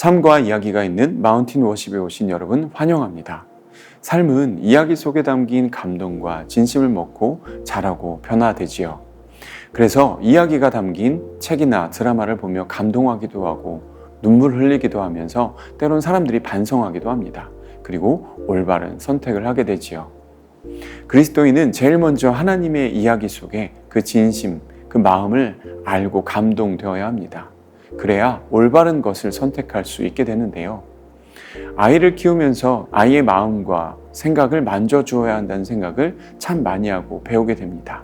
삶과 이야기가 있는 마운틴 워십에 오신 여러분 환영합니다. 삶은 이야기 속에 담긴 감동과 진심을 먹고 자라고 변화되지요. 그래서 이야기가 담긴 책이나 드라마를 보며 감동하기도 하고 눈물 흘리기도 하면서 때론 사람들이 반성하기도 합니다. 그리고 올바른 선택을 하게 되지요. 그리스도인은 제일 먼저 하나님의 이야기 속에 그 진심, 그 마음을 알고 감동되어야 합니다. 그래야 올바른 것을 선택할 수 있게 되는데요. 아이를 키우면서 아이의 마음과 생각을 만져주어야 한다는 생각을 참 많이 하고 배우게 됩니다.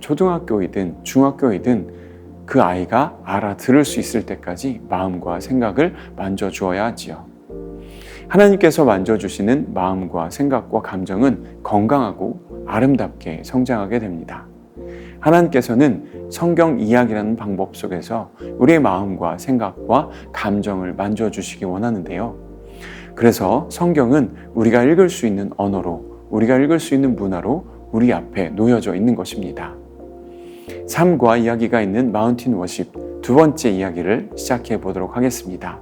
초등학교이든 중학교이든 그 아이가 알아들을 수 있을 때까지 마음과 생각을 만져주어야 하지요. 하나님께서 만져주시는 마음과 생각과 감정은 건강하고 아름답게 성장하게 됩니다. 하나님께서는 성경 이야기라는 방법 속에서 우리의 마음과 생각과 감정을 만져주시기 원하는데요. 그래서 성경은 우리가 읽을 수 있는 언어로, 우리가 읽을 수 있는 문화로 우리 앞에 놓여져 있는 것입니다. 삶과 이야기가 있는 마운틴 워십 두 번째 이야기를 시작해 보도록 하겠습니다.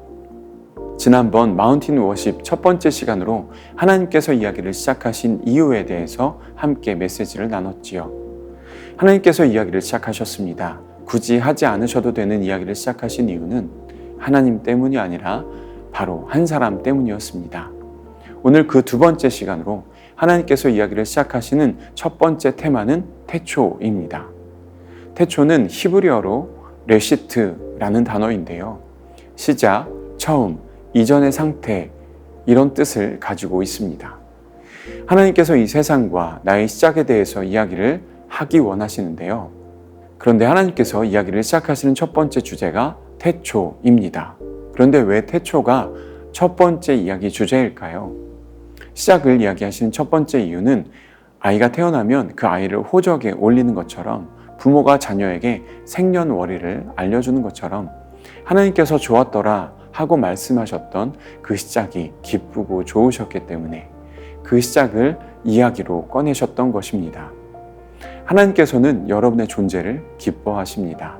지난번 마운틴 워십 첫 번째 시간으로 하나님께서 이야기를 시작하신 이유에 대해서 함께 메시지를 나눴지요. 하나님께서 이야기를 시작하셨습니다. 굳이 하지 않으셔도 되는 이야기를 시작하신 이유는 하나님 때문이 아니라 바로 한 사람 때문이었습니다. 오늘 그 두 번째 시간으로 하나님께서 이야기를 시작하시는 첫 번째 테마는 태초입니다. 태초는 히브리어로 레시트라는 단어인데요. 시작, 처음, 이전의 상태, 이런 뜻을 가지고 있습니다. 하나님께서 이 세상과 나의 시작에 대해서 이야기를 하기 원하시는데요. 그런데 하나님께서 이야기를 시작하시는 첫 번째 주제가 태초입니다. 그런데 왜 태초가 첫 번째 이야기 주제일까요? 시작을 이야기하시는 첫 번째 이유는 아이가 태어나면 그 아이를 호적에 올리는 것처럼 부모가 자녀에게 생년월일을 알려주는 것처럼 하나님께서 좋았더라 하고 말씀하셨던 그 시작이 기쁘고 좋으셨기 때문에 그 시작을 이야기로 꺼내셨던 것입니다. 하나님께서는 여러분의 존재를 기뻐하십니다.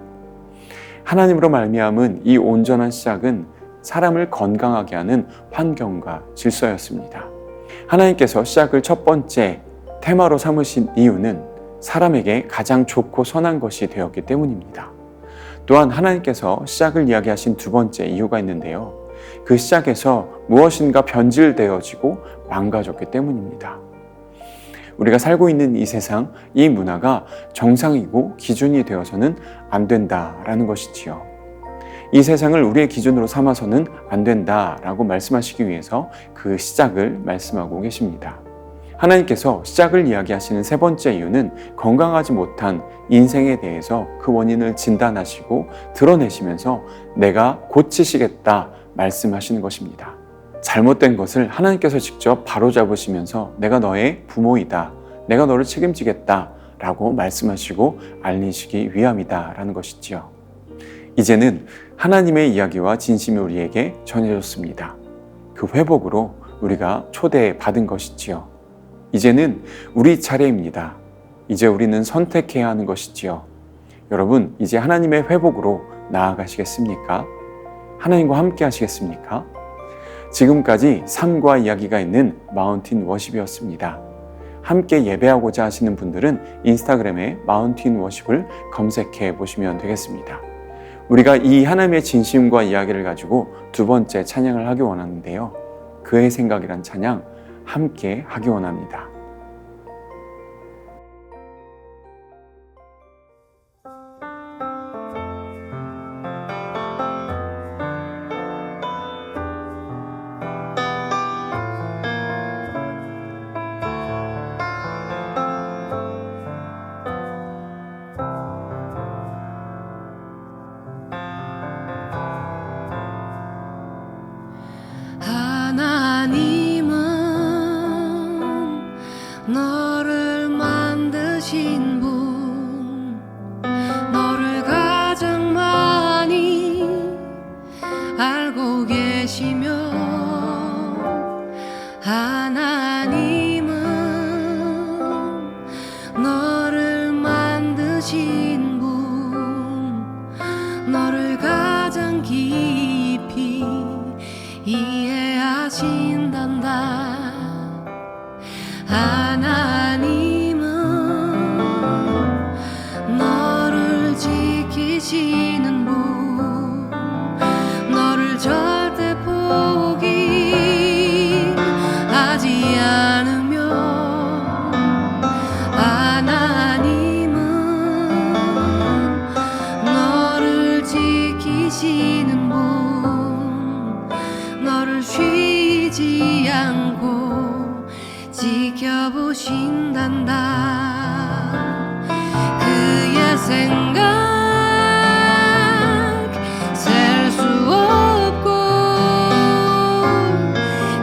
하나님으로 말미암은 이 온전한 시작은 사람을 건강하게 하는 환경과 질서였습니다. 하나님께서 시작을 첫 번째 테마로 삼으신 이유는 사람에게 가장 좋고 선한 것이 되었기 때문입니다. 또한 하나님께서 시작을 이야기하신 두 번째 이유가 있는데요. 그 시작에서 무엇인가 변질되어지고 망가졌기 때문입니다. 우리가 살고 있는 이 세상, 이 문화가 정상이고 기준이 되어서는 안 된다라는 것이지요. 이 세상을 우리의 기준으로 삼아서는 안 된다라고 말씀하시기 위해서 그 시작을 말씀하고 계십니다. 하나님께서 시작을 이야기하시는 세 번째 이유는 건강하지 못한 인생에 대해서 그 원인을 진단하시고 드러내시면서 내가 고치시겠다 말씀하시는 것입니다. 잘못된 것을 하나님께서 직접 바로잡으시면서 내가 너의 부모이다, 내가 너를 책임지겠다 라고 말씀하시고 알리시기 위함이다 라는 것이지요. 이제는 하나님의 이야기와 진심이 우리에게 전해졌습니다. 그 회복으로 우리가 초대받은 것이지요. 이제는 우리 차례입니다. 이제 우리는 선택해야 하는 것이지요. 여러분, 이제 하나님의 회복으로 나아가시겠습니까? 하나님과 함께 하시겠습니까? 지금까지 삶과 이야기가 있는 마운틴 워십이었습니다. 함께 예배하고자 하시는 분들은 인스타그램에 마운틴 워십을 검색해 보시면 되겠습니다. 우리가 이 하나님의 진심과 이야기를 가지고 두 번째 찬양을 하기 원하는데요. 그의 생각이란 찬양 함께 하기 원합니다. 하나님은 너를 만드신 분, 너를 가장 많이 알고 계시며, 하나님은 너를 만드신 분, 너를 가장 깊이 지켜보신단다. 하나님은 너를 지키시는 분, 너를 절대 포기하지 않으며, 하나님은 너를 지키시는 분, 너를 쉬지 않고 지켜보신단다. 그의 생각 셀 수 없고,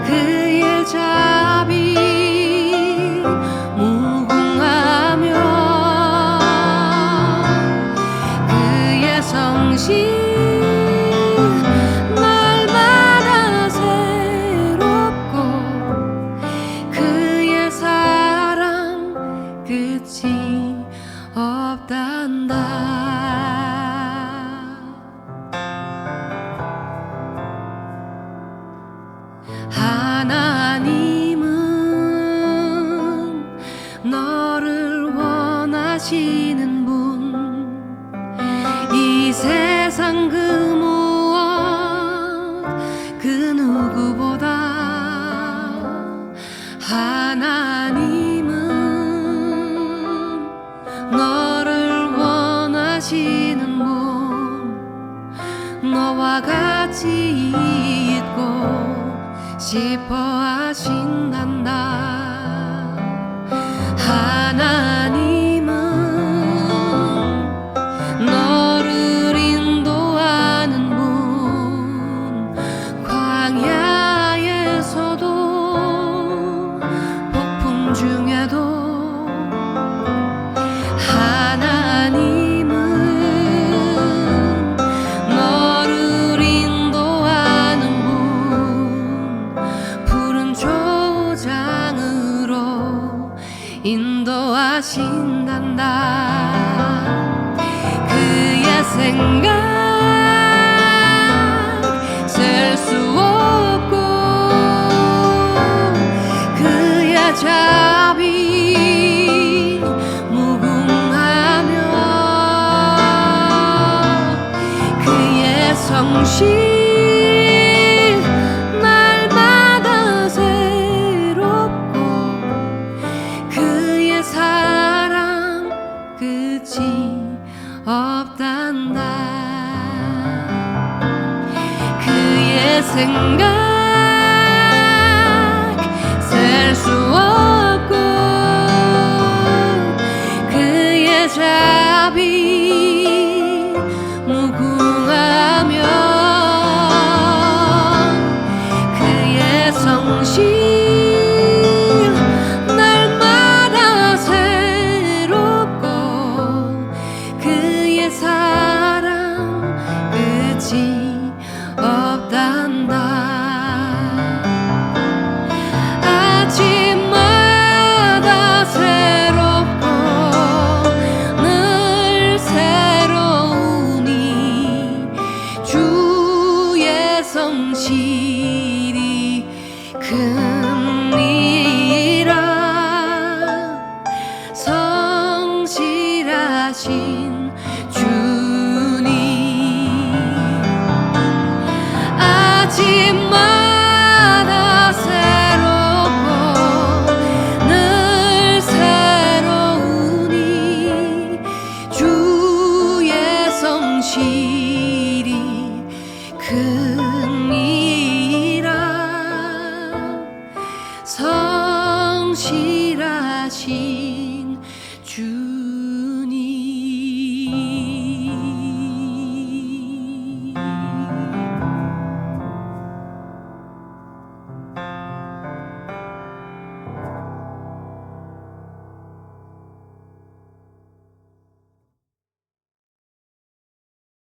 그의 자비 무궁하며, 그의 성실 날마다 새롭고, 그의 사랑 끝이 없단다. 하나님은 너를 원하시는 분, 이 세상 그 무엇 그 누구보다 하나님은 너를 원하시는 분, 너와 같이 있고 싶어 하신단다. 하나님은 너를 인도하는 분, 광야에서도 폭풍 중에도 하나님은 너를 인도하는 분, 푸른 초장으로 인도하신단다. 그의 생각 셀 수 없고, 그의 자비 무궁하며, 그의 성실 날마다 새롭고, 그의 사랑 끝이 없단다. 그의 생각 셀 수 없고, 그의 자비 무궁하며, 그의 성실 날마다 새롭고, 그의 사랑 끝이 없단다. 아침마다 새롭고 늘 새로우니, 주의 성실이 큽니다. 성실하신 주님, 아침마다 새롭고 늘 새로우니, 주의 성실이 큽니다. 성실하신 주